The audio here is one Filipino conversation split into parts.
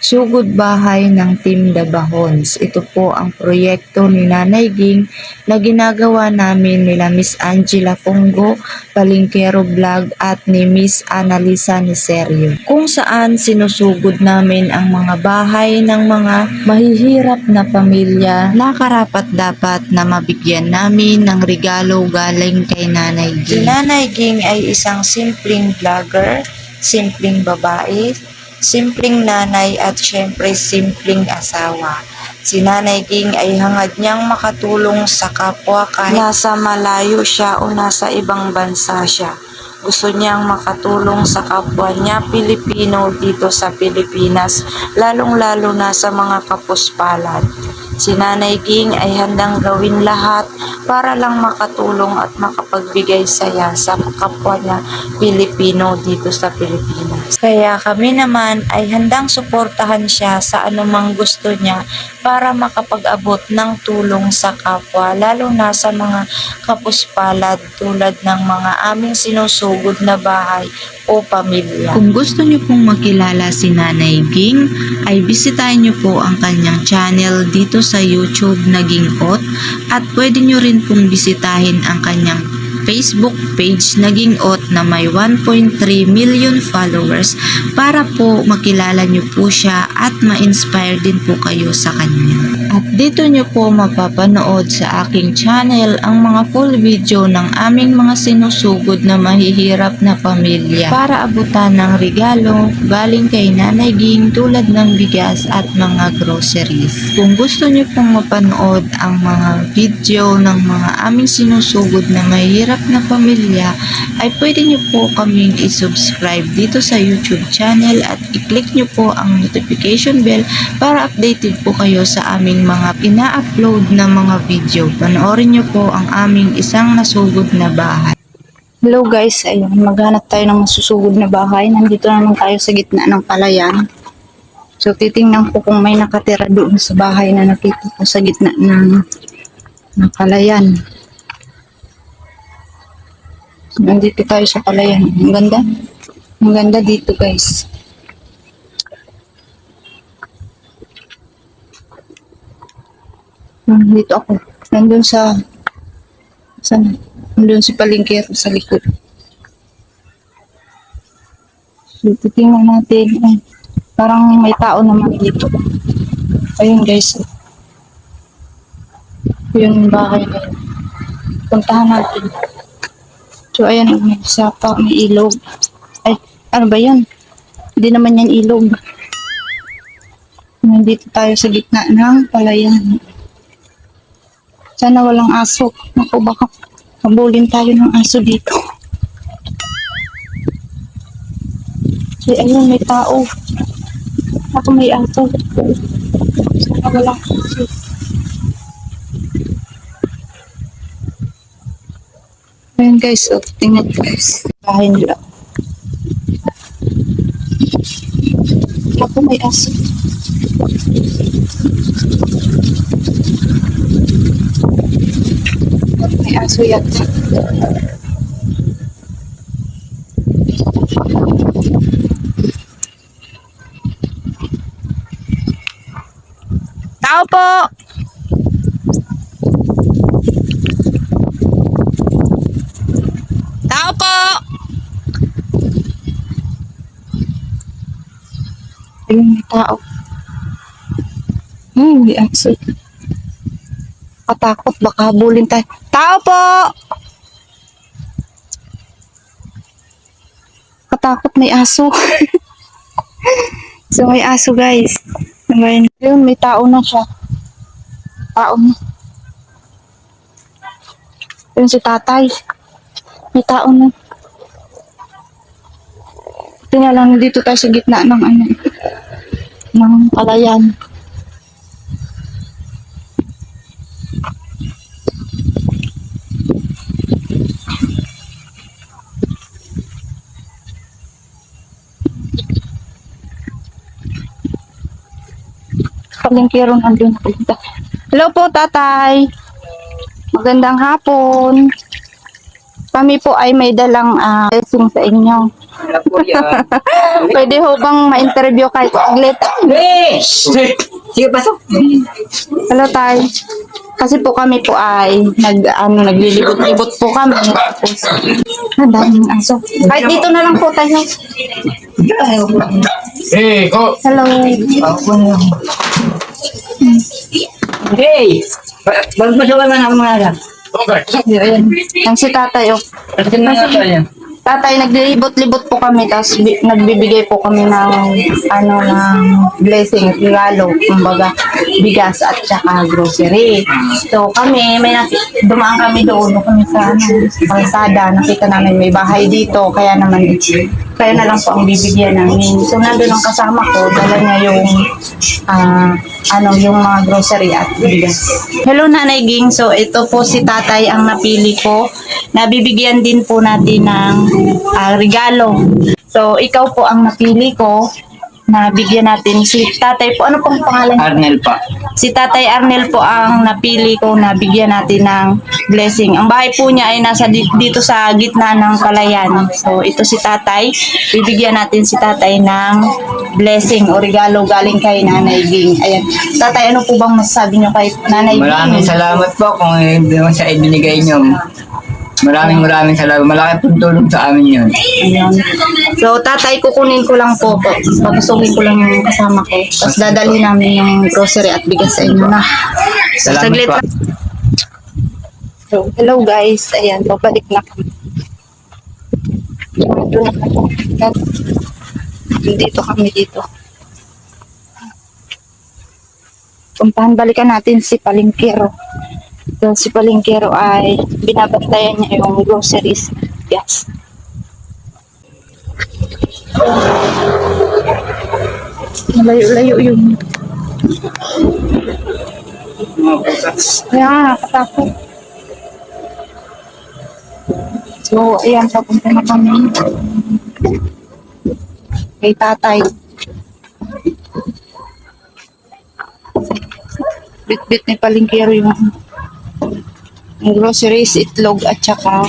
Sugod Bahay ng Team Dabahons. Ito po ang proyekto ni Nanay Ging na ginagawa namin nila Miss Angela Fongo, Palingkero Vlog at ni Miss Annalisa Niserio. Kung saan sinusugod namin ang mga bahay ng mga mahihirap na pamilya na karapat-dapat na mabigyan namin ng regalo galing kay Nanay Ging. Si Nanay Ging ay isang simpleng vlogger, simpleng babae, simpleng nanay at syempre simpleng asawa. Si Nanay Ging ay hangad niyang makatulong sa kapwa kahit nasa malayo siya o nasa ibang bansa siya. Gusto niyang makatulong sa kapwa niya Pilipino dito sa Pilipinas, lalong-lalo na sa mga kapuspalad. Si Nanay Ging ay handang gawin lahat para lang makatulong at makapagbigay saya sa kapwa niya Pilipino dito sa Pilipinas. Kaya kami naman ay handang suportahan siya sa anumang gusto niya para makapag-abot ng tulong sa kapwa, lalo na sa mga kapuspalad tulad ng mga aming sinusugod na bahay o pamilya. Kung gusto niyo pong makilala si Nanay Ging, ay bisitahin niyo po ang kanyang channel dito sa YouTube na Gingot, at pwede niyo rin pong bisitahin ang kanyang Facebook page na Gingot na may 1.3 million followers para po makilala niyo po siya at ma-inspire din po kayo sa kanya. At dito niyo po mapapanood sa aking channel ang mga full video ng aming mga sinusugod na mahihirap na pamilya para abutan ng regalo galing kay Nanay Ging tulad ng bigas at mga groceries. Kung gusto niyo pong mapanood ang mga video ng mga aming sinusugod na mahihirap na pamilya, ay pwede niyo po kaming i-subscribe dito sa YouTube channel at i-click niyo po ang notification bell para updated po kayo sa aming mga ina-upload na mga video. Panoorin niyo po ang aming isang nasugod na bahay. Hello guys, ayun, maghanap tayo ng masusugod na bahay. Nandito naman tayo sa gitna ng palayan. So titingnan ko kung may nakatira doon sa bahay na nakita ko sa gitna ng palayan. Nandito tayo sa palayan. Ang ganda. Ang ganda dito guys. Dito ako. Nandun sa saan? Nandun si Palingkero sa likod. So, titingnan natin. Ay, parang may tao naman dito. Ayun guys. Yun yung bahay na yun. Puntahan natin. So, ayan, may sapa, may ilog. Ay, ano ba yan? Hindi naman yan ilog. Nandito tayo sa gitna ng palayan. Sana walang aso. Naku, baka habulin tayo ng aso dito. So, ayun, may tao. Ako may aso. Sana walang aso. Ayan guys, so, tingnan guys. Bahay nila. Ako may aso. May aso yata. Tao po! Tao po! Ayun, may tao. May aso. Katakot, baka habulin tayo. Tao po! Katakot, may aso. So, may aso guys. Ayun, may tao na siya. Tao na. Ayun si tatay. May tao na. Tingnan lang, dito tayo sa gitna ng ng palayan. Palingkero nandun nakita. Hello po tatay. Magandang hapon. Kami po ay may dalang blessing sa inyo. Wala po yan. Pwede ho bang ma-interview kahit saglit? Eh! Sige, pasok. Hello, Tay. Kasi po kami po ay naglilibot-libot po kami. Tapos, ang daming aso. Kahit dito na lang po tayo. Eh, ko. Hello. Ako na. Hey! Magpasukan na ng mga anak. Ayan. Ang si tatay, oh. Kasi na nga tayo. Tatay, naglilibot-libot po kami, tapos nagbibigay po kami ng, ng blessing, regalo, kumbaga, bigas at saka grocery. So kami, dumaan kami doon, kami sa, kalsada, nakita namin may bahay dito, kaya na lang po ang bibigyan namin. So nandun ang kasama ko, dala niya yung, yung mga grocery at bigas. Hello, Nanay Ging. So ito po si tatay ang napili ko. Nabibigyan din po natin ng regalo. So, ikaw po ang napili ko na bigyan natin si tatay po. Ano pong pangalan? Arnel pa. Si tatay Arnel po ang napili ko na bigyan natin ng blessing. Ang bahay po niya ay nasa dito sa gitna ng palayan. So, ito si tatay. Bibigyan natin si tatay ng blessing o regalo galing kay Nanay Ging. Ayan. Tatay, ano po bang masasabi niyo kay Nanay Ging? Maraming salamat po kung hindi mo siya ibinigay niyo. Maraming salamat. Malaki pong tulong sa amin yun. Ayan. So, tatay, kukunin ko lang po. Papasukin ko lang yung kasama ko. Tapos dadalhin namin yung grocery at bigas sa inyo na. So, Salamat saglit po. lang. So, hello guys. Ayan, babalik na kami. Doon na kami. Dito kami dito. Puntahan, balikan natin si Palengkero. So, si Palengkero ay binabantayan niya yung groceries. Yes. Malayo-layo yun. Kaya nga, nakatakot. So, ayan, papunta na kami. Kay tatay. Bit-bit ni Palengkero yung groceries, itlog at saka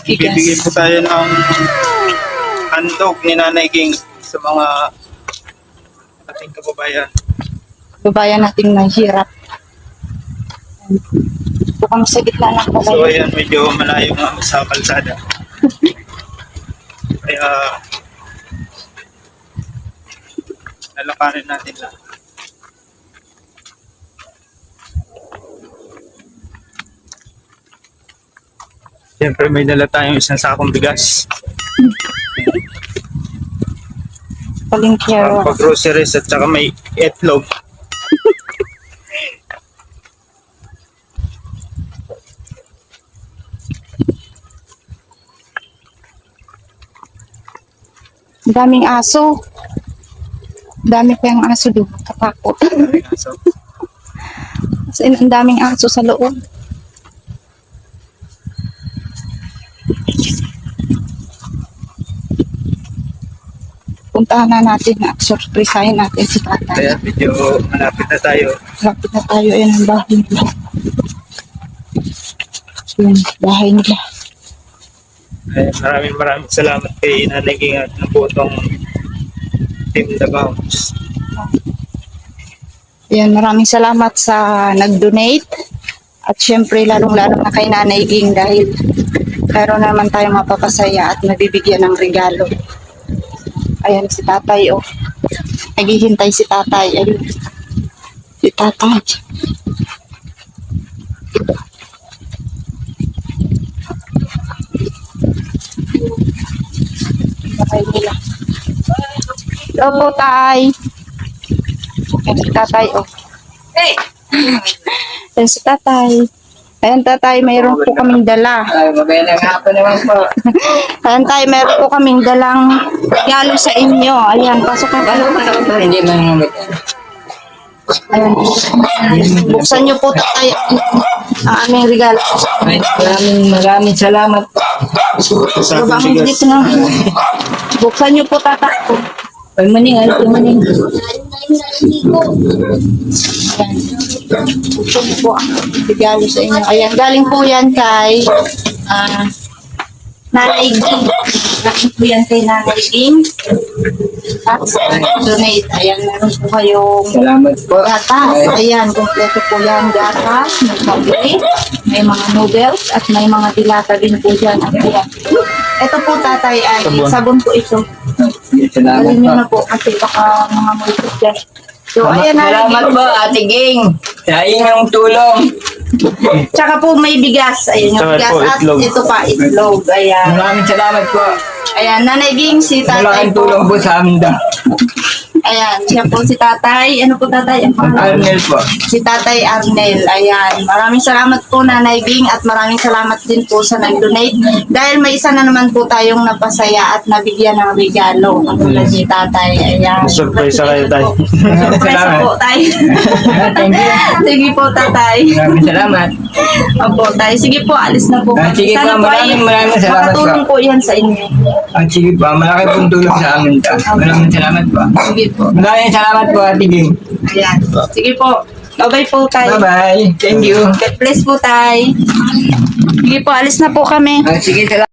Bibigyan bigas. po tayo ng handog ni Nanay Ging sa mga ating kababayan. Babayan nating mahirap. Bukang sa gitna ng So palayan. ayan, medyo malayo nga sa kalsada. Kaya lalakarin natin lang. Siyempre may dala tayong isang sakong bigas. Palengkero. Pag groceries at saka may itlog. Ang daming aso. Ang dami pa yung aso doon. Katakot. So, As in, ang daming aso sa loob. Puntahan na natin at surprisahin natin si tatay. kaya medyo malapit na tayo. Lapit na tayo. Ayan ang bahay nila. Yung bahay nila. Maraming salamat kay Nanay Ging at ng buong Team The Bounce. Ayan, maraming salamat sa nag-donate. At syempre, lalong-lalo na kay Nanay Ging dahil meron naman tayong mapapasaya at mabibigyan ng regalo. Ayan si tatay, oh. Naghihintay si tatay. Ayun. Si tatay. Bahay nila. Hello po, tay. Ayan si tatay, oh. Hey! Ayan si tatay. Ayan, tatay, mayroon po kaming dala. Ay, magandang hapon naman po. Ayan, tay, mayroon po kaming dalang regalo sa inyo. Ayan, pasok na kayo. Hindi man naman. Ayan. Buksan niyo po, tatay, ang aming regalo. Maraming salamat po. Baba mo dito na. Buksan niyo po, tatay. Ay, maning, ay, maning. Ayan. Buksan niyo po ang regalo sa inyo. Ayan, galing po yan kay Nanay Ging. Galing po yan kay Nanay Ging. At donate. Ayan, meron po kayong Salamat po. gatas. Ayan, kompleto po yan. Gatas, may pabili, may mga noodles, at may mga dilata din po dyan. At ayan. Ito po tatay ay sabon po ito. Salamat Alin nyo po. na po kasi baka mga multi dyan. So, ayan na. Salamat po, Ate Ging. Sa inyong tulong. Tsaka po may bigas. Ayan yung Tsaka bigas po, at itlog. ito pa, itlog. Ayan. Maraming salamat po. Ayan, Nanay Ging, si tatay Malaking tulong po. po sa amin da. Ayan, siya po si tatay. Ano po tatay? Ang pangalan? Arnel po. Si Tatay Arnel. Ayan. Maraming salamat po Nanay Ging at maraming salamat din po sa nag-donate. Dahil may isa na naman po tayong napasaya at nabigyan ng regalo. Ang tulad ni Tatay. Ayan. Surprise kayo, Tay. Surprise po tayo. Thank you. Sige po Tatay. Maraming salamat. Opo Tay. Sige po, alis na po. Sige po, Sana maraming salamat po. makatulong po yan sa inyo. Sige po, malaki pong tulong sa amin da. Maraming salamat po. Sige po. Maraming salamat po, Ate Ging. Ayan. Sige po. Bye-bye po Tay. Bye-bye. Thank you. God bless po Tay. Sige po, alis na po kami. Sige, salamat.